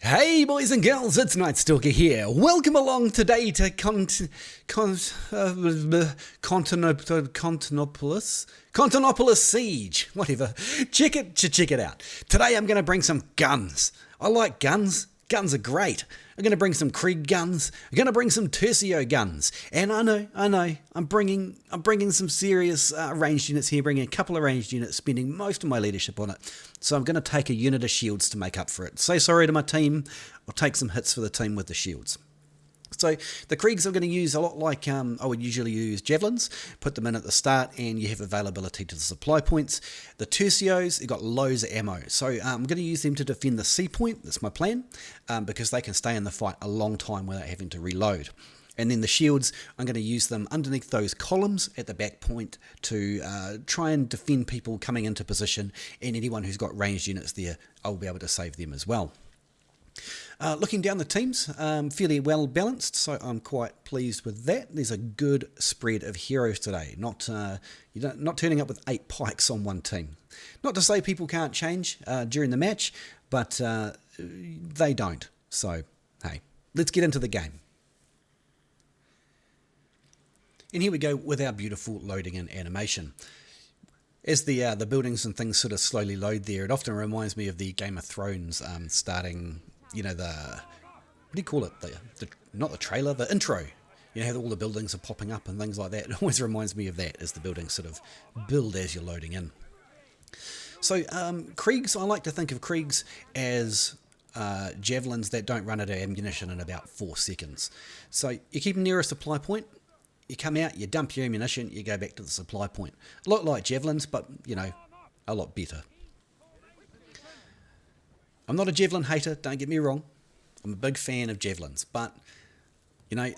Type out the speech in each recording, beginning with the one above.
Hey boys and girls, it's KnightStalker here. Welcome along today to Constantinopolis Siege. Whatever. Check it out. Today I'm going to bring some guns. I like guns. Guns are great. I'm going to bring some Krieg guns. I'm going to bring some Tercio guns. And I know. I'm bringing some serious ranged units here. Bringing a couple of ranged units. Spending most of my leadership on it. So I'm going to take a unit of shields to make up for it. Say sorry to my team. I'll take some hits for the team with the shields. So the Kriegs I'm going to use a lot like I would usually use javelins, put them in at the start and you have availability to the supply points. The Tercios, you've got loads of ammo, so I'm going to use them to defend the C point, that's my plan, because they can stay in the fight a long time without having to reload. And then the shields, I'm going to use them underneath those columns at the back point to try and defend people coming into position, and anyone who's got ranged units there, I'll be able to save them as well. Looking down the teams, fairly well balanced, so I'm quite pleased with that. There's a good spread of heroes today, not turning up with 8 pikes on one team. Not to say people can't change during the match, but they don't. So, hey, let's get into the game. And here we go with our beautiful loading in animation. As the buildings and things sort of slowly load there, it often reminds me of the Game of Thrones starting, you know, what do you call it? Not the trailer, the intro. You know, how all the buildings are popping up and things like that. It always reminds me of that as the buildings sort of build as you're loading in. So Kriegs, I like to think of Kriegs as javelins that don't run out of ammunition in about 4 seconds. So you keep them near a supply point. You come out, you dump your ammunition, you go back to the supply point. A lot like javelins, but, you know, a lot better. I'm not a javelin hater, don't get me wrong. I'm a big fan of javelins, but, you know,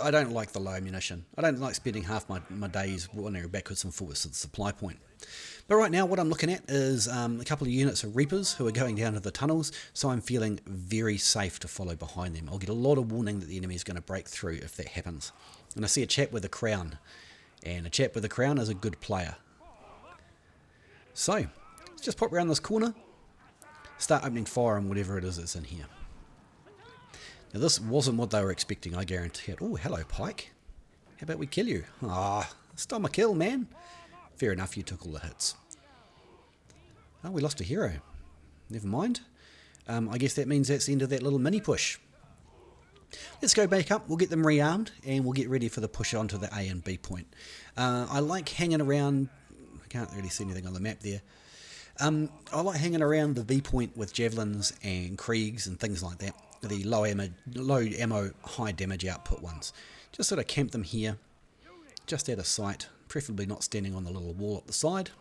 I don't like the low ammunition. I don't like spending half my days wandering backwards and forwards to the supply point. But right now what I'm looking at is a couple of units of Reapers who are going down to the tunnels, so I'm feeling very safe to follow behind them. I'll get a lot of warning that the enemy is going to break through if that happens. And I see a chap with a crown, and a chap with a crown is a good player. So, let's just pop around this corner, start opening fire on whatever it is that's in here. Now this wasn't what they were expecting, I guarantee it. Oh, hello Pike. How about we kill you? Ah, stole my kill, man. Fair enough, you took all the hits. Oh, we lost a hero. Never mind. I guess that means that's the end of that little mini push. Let's go back up, we'll get them rearmed, and we'll get ready for the push onto the A and B point. I like hanging around, I can't really see anything on the map there. I like hanging around the B point with javelins and Kriegs and things like that. The low ammo, high damage output ones. Just sort of camp them here, just out of sight, preferably not standing on the little wall at the side.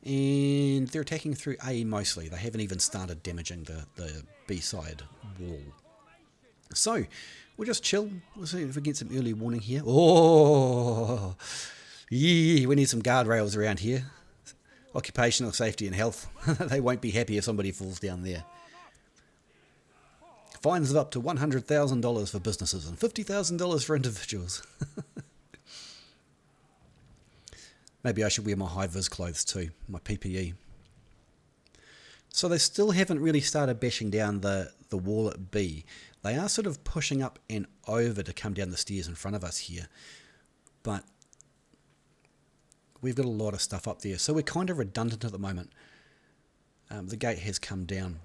And they're attacking through A mostly, they haven't even started damaging the B side wall. So, we'll just chill. We'll see if we get some early warning here. Oh, yeah, we need some guardrails around here. Occupational safety and health. They won't be happy if somebody falls down there. Fines of up to $100,000 for businesses and $50,000 for individuals. Maybe I should wear my high-vis clothes too, my PPE. So they still haven't really started bashing down the wall at B. They are sort of pushing up and over to come down the stairs in front of us here. But we've got a lot of stuff up there. So we're kind of redundant at the moment. The gate has come down.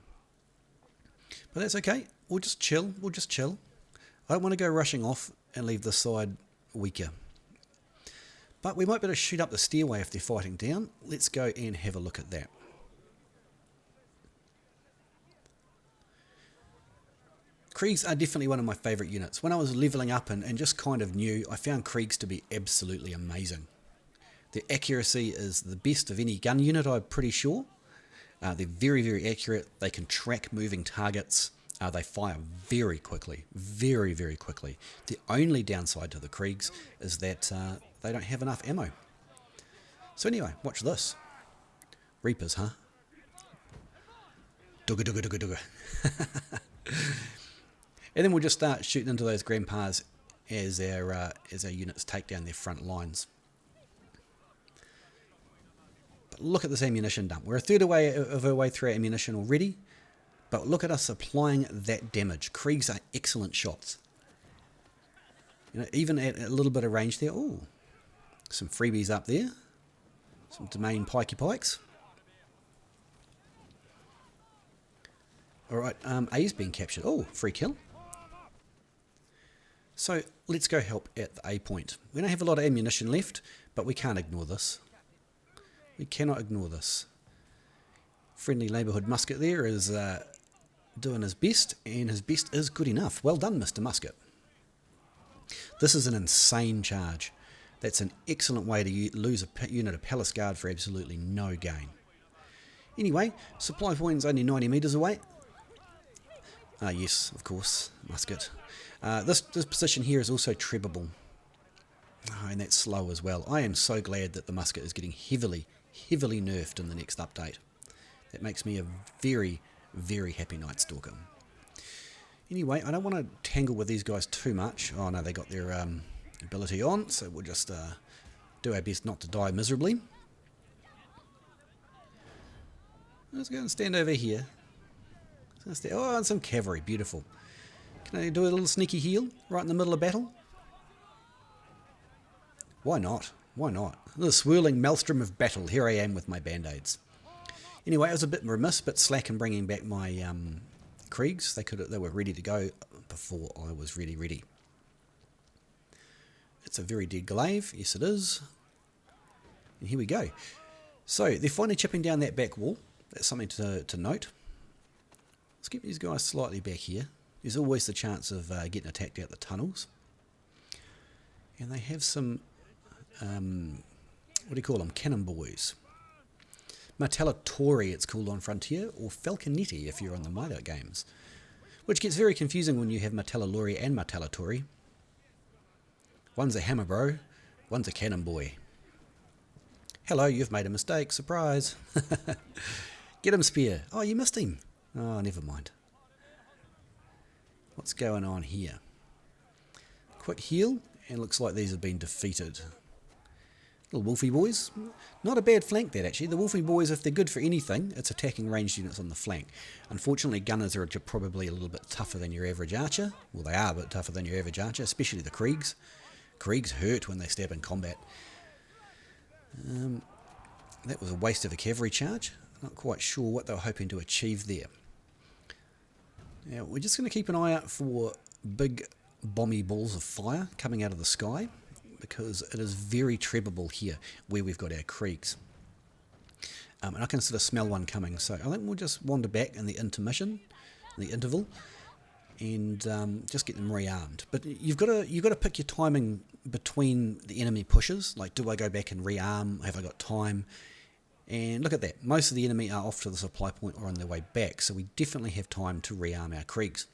But that's okay. We'll just chill. We'll just chill. I don't want to go rushing off and leave this side weaker. But we might be able to shoot up the stairway if they're fighting down. Let's go and have a look at that. Kriegs are definitely one of my favourite units. When I was levelling up and just kind of new, I found Kriegs to be absolutely amazing. Their accuracy is the best of any gun unit, I'm pretty sure. They're very, very accurate. They can track moving targets. They fire very quickly. Very, very quickly. The only downside to the Kriegs is that they don't have enough ammo. So anyway, watch this. Reapers, huh? Dugga, dugga, dugga, dugga. And then we'll just start shooting into those grandpas as our units take down their front lines. But look at this ammunition dump. We're a third of our way through our ammunition already. But look at us applying that damage. Kriegs are excellent shots. You know, even at a little bit of range there. Oh, some freebies up there. Some domain pikey-pikes. Alright, A's being captured. Oh, free kill. So, let's go help at the A point. We don't have a lot of ammunition left, but we can't ignore this. We cannot ignore this. Friendly neighbourhood musket there is doing his best, and his best is good enough. Well done, Mr. Musket. This is an insane charge. That's an excellent way to lose a unit of Palace Guard for absolutely no gain. Anyway, supply point's only 90 metres away. Yes, of course, musket. This position here is also trebbable. Oh, and that's slow as well. I am so glad that the musket is getting heavily nerfed in the next update. That makes me a very, very happy KnightStalker. Anyway, I don't want to tangle with these guys too much. Oh no, they got their ability on, so we'll just do our best not to die miserably. Let's go and stand over here. Oh, and some cavalry, beautiful. Can I do a little sneaky heal right in the middle of battle? Why not? Why not? The swirling maelstrom of battle. Here I am with my band-aids. Anyway, I was a bit remiss, but slack in bringing back my Kriegs. They were ready to go before I was ready. It's a very dead glaive. Yes, it is. And here we go. So, they're finally chipping down that back wall. That's something to note. Let's keep these guys slightly back here. There's always the chance of getting attacked out the tunnels. And they have some, what do you call them? Cannon boys. Martellatori it's called on Frontier, or Falconetti if you're on the Milo games. Which gets very confusing when you have Martellari and Martellatori. One's a hammer bro, one's a cannon boy. Hello, you've made a mistake, surprise. Get him, Spear. Oh, you missed him. Oh, never mind. What's going on here? Quick heal, and looks like these have been defeated. Little Wolfie boys. Not a bad flank that actually. The Wolfie boys, if they're good for anything, it's attacking ranged units on the flank. Unfortunately, gunners are probably a little bit tougher than your average archer. Well, they are a bit tougher than your average archer, especially the Kriegs. Kriegs hurt when they stab in combat. That was a waste of a cavalry charge. Not quite sure what they were hoping to achieve there. Now, we're just going to keep an eye out for big bomby balls of fire coming out of the sky, because it is very trebbable here where we've got our Kriegs. And I can sort of smell one coming, so I think we'll just wander back in the intermission, in the interval, and just get them rearmed. But you've got to pick your timing between the enemy pushes. Like, do I go back and rearm? Have I got time? And look at that. Most of the enemy are off to the supply point or on their way back, so we definitely have time to rearm our Kriegs.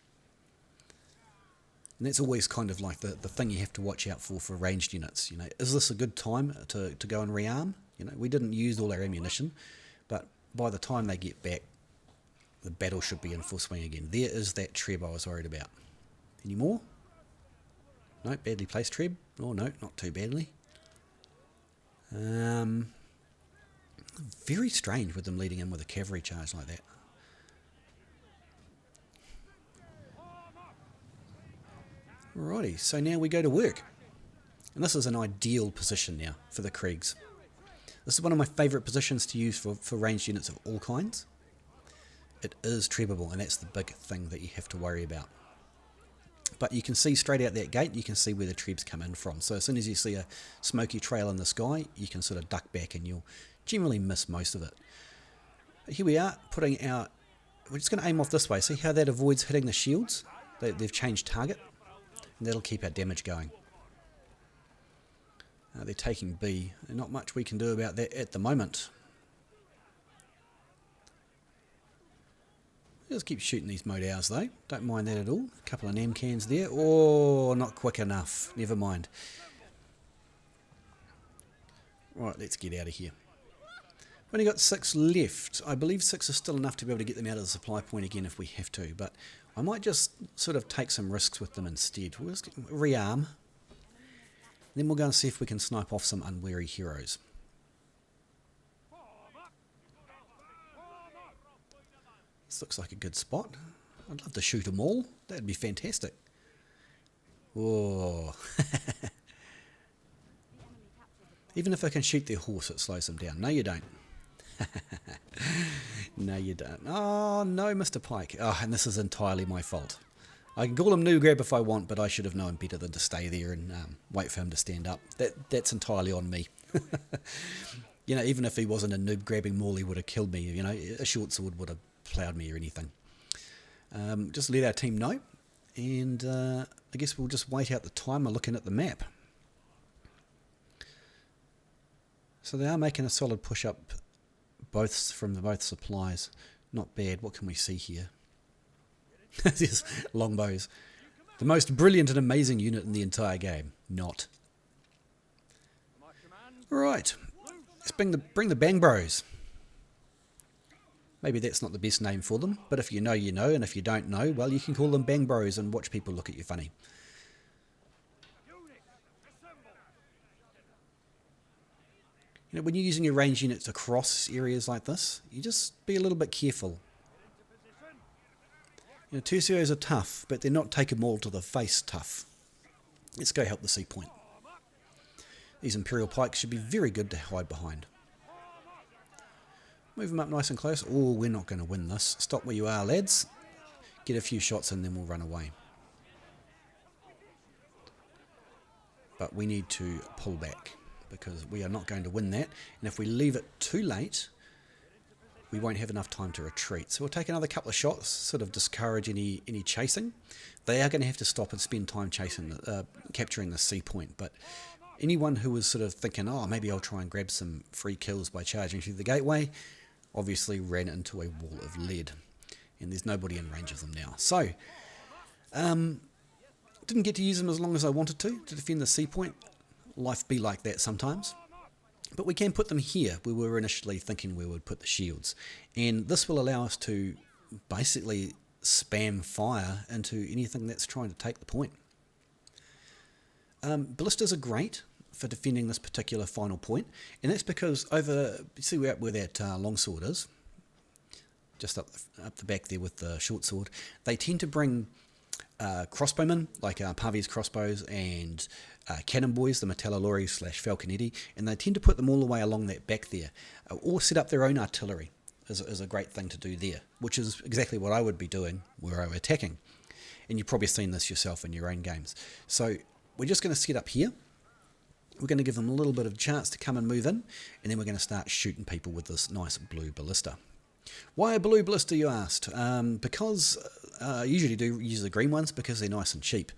And that's always kind of like the thing you have to watch out for ranged units. You know, is this a good time to go and rearm? You know, we didn't use all our ammunition, but by the time they get back, the battle should be in full swing again. There is that treb I was worried about. Any more? No, badly placed treb. Oh no, not too badly. Very strange with them leading in with a cavalry charge like that. Alrighty, so now we go to work. And this is an ideal position now for the Kriegs. This is one of my favourite positions to use for ranged units of all kinds. It is trebbable, and that's the big thing that you have to worry about. But you can see straight out that gate, you can see where the trebs come in from. So as soon as you see a smoky trail in the sky, you can sort of duck back and you'll generally miss most of it. Here we are, we're just going to aim off this way. See how that avoids hitting the shields? They've changed target, and that'll keep our damage going. They're taking B. There's not much we can do about that at the moment. Just keep shooting these Modals though. Don't mind that at all. A couple of Namcans there. Oh, not quick enough. Never mind. Right, let's get out of here. We've only got 6 left. I believe 6 is still enough to be able to get them out of the supply point again if we have to. But I might just sort of take some risks with them instead. We'll just rearm. Then we'll go and see if we can snipe off some unwary heroes. This looks like a good spot. I'd love to shoot them all. That'd be fantastic. Oh. Even if I can shoot their horse, it slows them down. No, you don't. No, you don't. Oh, no, Mr. Pike. Oh, and this is entirely my fault. I can call him noob grab if I want, but I should have known better than to stay there and wait for him to stand up. That's entirely on me. You know, even if he wasn't a noob grabbing maul, he would have killed me. You know, a short sword would have ploughed me or anything. Just let our team know. And I guess we'll just wait out the timer looking at the map. So they are making a solid push up both from both supplies. Not bad. What can we see here? These longbows. The most brilliant and amazing unit in the entire game. Not. Right. Let's bring the bang bros. Maybe that's not the best name for them, but if you know, you know, and if you don't know, well, you can call them bang bros and watch people look at you funny. You know, when you're using your range units across areas like this, you just be a little bit careful. You know, Tercios are tough, but they're not take them all to the face tough. Let's go help the sea point. These Imperial Pikes should be very good to hide behind. Move them up nice and close. Oh, we're not going to win this. Stop where you are, lads. Get a few shots and then we'll run away. But we need to pull back because we are not going to win that. And if we leave it too late, we won't have enough time to retreat. So we'll take another couple of shots, sort of discourage any chasing. They are going to have to stop and spend time chasing, capturing the sea point. But anyone who was sort of thinking, oh, maybe I'll try and grab some free kills by charging through the gateway, obviously ran into a wall of lead. And there's nobody in range of them now. So, didn't get to use them as long as I wanted to defend the sea point. Life be like that sometimes. But we can put them here. We were initially thinking we would put the shields. And this will allow us to basically spam fire into anything that's trying to take the point. Ballistas are great for defending this particular final point, and that's because over, you see where that longsword is, just up the back there with the short sword, they tend to bring crossbowmen, like Pavi's crossbows, and cannon boys, the Metallolori / Falconetti, and they tend to put them all the way along that back there, or set up their own artillery is a great thing to do there, which is exactly what I would be doing were I attacking. And you've probably seen this yourself in your own games. So we're just going to set up here. We're going to give them a little bit of a chance to come and move in, and then we're going to start shooting people with this nice blue ballista. Why a blue ballista, you asked? Because I usually do use the green ones because they're nice and cheap,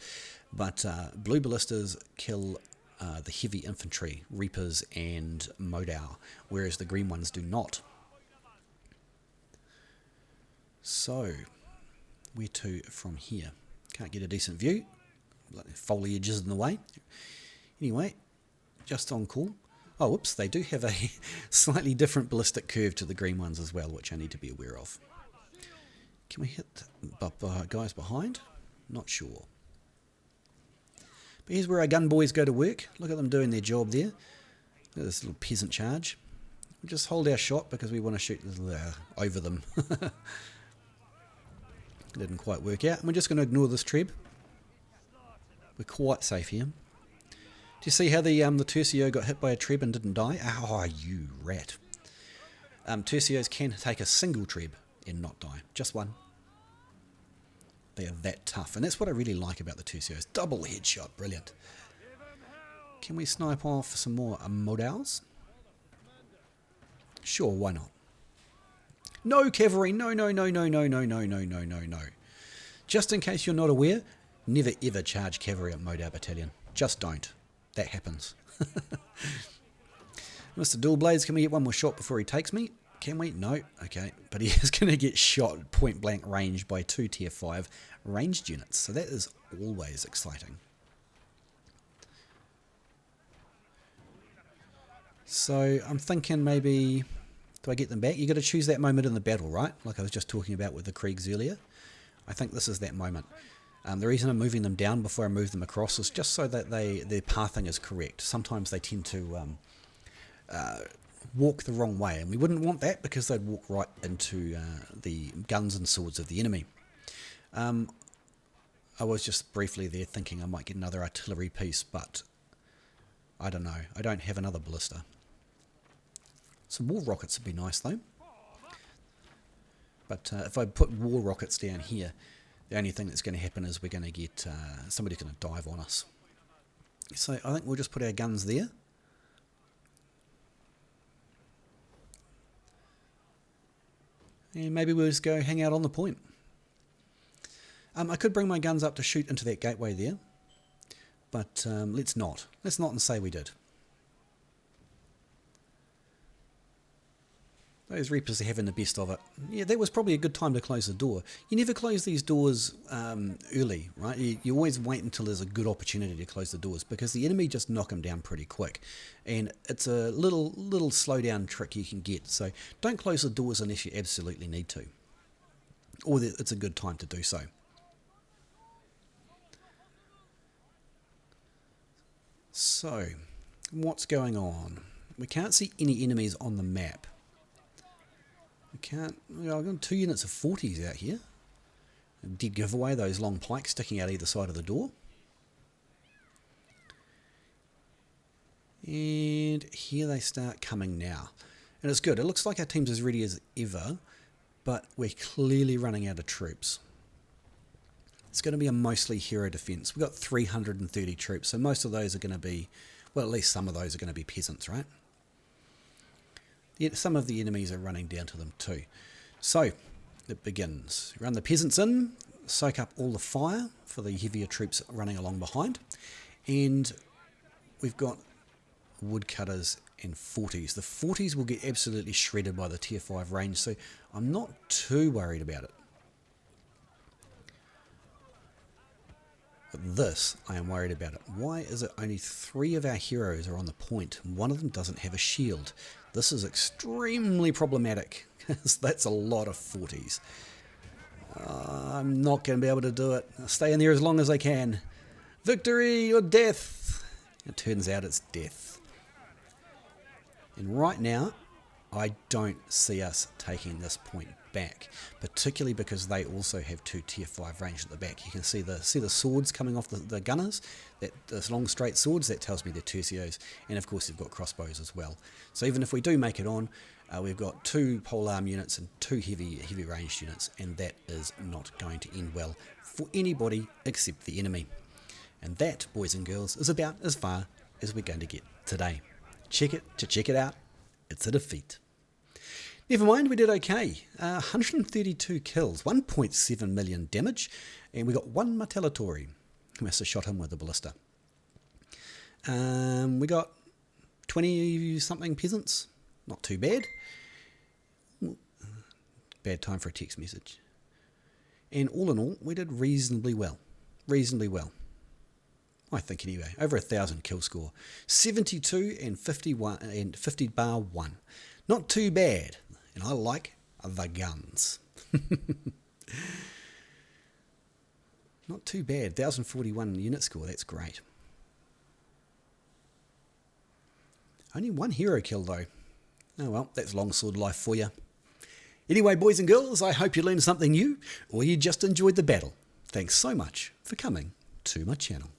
but blue ballistas kill the heavy infantry, Reapers and Modau, whereas the green ones do not. So, where to from here? Can't get a decent view. Foliage is in the way. Anyway, just on call. Oh, whoops, they do have a slightly different ballistic curve to the green ones as well, which I need to be aware of. Can we hit guys behind? Not sure. But here's where our gun boys go to work. Look at them doing their job there. Look at this little peasant charge. We'll just hold our shot because we want to shoot over them. Didn't quite work out. And we're just going to ignore this treb. We're quite safe here. Do you see how the Tercio got hit by a treb and didn't die? Oh, you rat. Tercios can take a single treb and not die. Just one. They are that tough. And that's what I really like about the Tercios. Double headshot. Brilliant. Can we snipe off some more Modals? Sure, why not? No cavalry. No, no, no, no, no, no, no, no, no, no, no. Just in case you're not aware, never ever charge cavalry at Modau Battalion. Just don't. That happens. Mr. Dual Blades, can we get one more shot before he takes me? Can we? No. Okay. But he is going to get shot point blank range by 2 tier 5 ranged units. So that is always exciting. So I'm thinking maybe, do I get them back? You got to choose that moment in the battle, right? Like I was just talking about with the Kriegs earlier. I think this is that moment. The reason I'm moving them down before I move them across is just so that their pathing is correct. Sometimes they tend to, walk the wrong way, and we wouldn't want that because they'd walk right into the guns and swords of the enemy. I was just briefly there thinking I might get another artillery piece, but I don't know. I don't have another ballista. Some war rockets would be nice though. But if I put war rockets down here, the only thing that's going to happen is we're going to get somebody's going to dive on us. So I think we'll just put our guns there. And maybe we'll just go hang out on the point. I could bring my guns up to shoot into that gateway there, but let's not. Let's not and say we did. Those Reapers are having the best of it. Yeah, that was probably a good time to close the door. You never close these doors early, right? You always wait until there's a good opportunity to close the doors, because the enemy just knock them down pretty quick. And it's a little slow down trick you can get. So don't close the doors unless you absolutely need to, or that it's a good time to do so. So, what's going on? We can't see any enemies on the map. We can't. Well, I've got 2 units of 40s out here. A dead giveaway, those long pikes sticking out either side of the door. And here they start coming now. And it's good. It looks like our team's as ready as ever, but we're clearly running out of troops. It's going to be a mostly hero defense. We've got 330 troops, so most of those are going to be, well, at least some of those are going to be peasants, right? Yet some of the enemies are running down to them too. So it begins. Run the peasants in, soak up all the fire for the heavier troops running along behind, and we've got woodcutters and 40s. The 40s will get absolutely shredded by the tier 5 range, so I'm not too worried about it. But this, I am worried about it. Why is it only 3 of our heroes are on the point and 1 of them doesn't have a shield? This is extremely problematic, because that's a lot of 40s. I'm not going to be able to do it. I'll stay in there as long as I can. Victory or death? It turns out it's death. And right now, I don't see us taking this point back, particularly because they also have 2 tier 5 range at the back. You can see the swords coming off the gunners, those long straight swords. That tells me they're tercios, and of course they've got crossbows as well. So even if we do make it on, we've got 2 polearm units and 2 heavy ranged units, and that is not going to end well for anybody except the enemy. And that, boys and girls, is about as far as we're going to get today. Check it out, it's a defeat. Never mind, we did okay. 132 kills, 1.7 million damage, and we got 1 Martellatori. We must have shot him with a ballista. We got 20-something peasants. Not too bad. Bad time for a text message. And all in all, we did reasonably well. Reasonably well. I think anyway. Over 1,000 kill score. 72 and 51 and 50 bar 1. Not too bad. And I like the guns. Not too bad. 1,041 unit score. That's great. Only 1 hero kill though. Oh well, that's longsword life for you. Anyway, boys and girls, I hope you learned something new, or you just enjoyed the battle. Thanks so much for coming to my channel.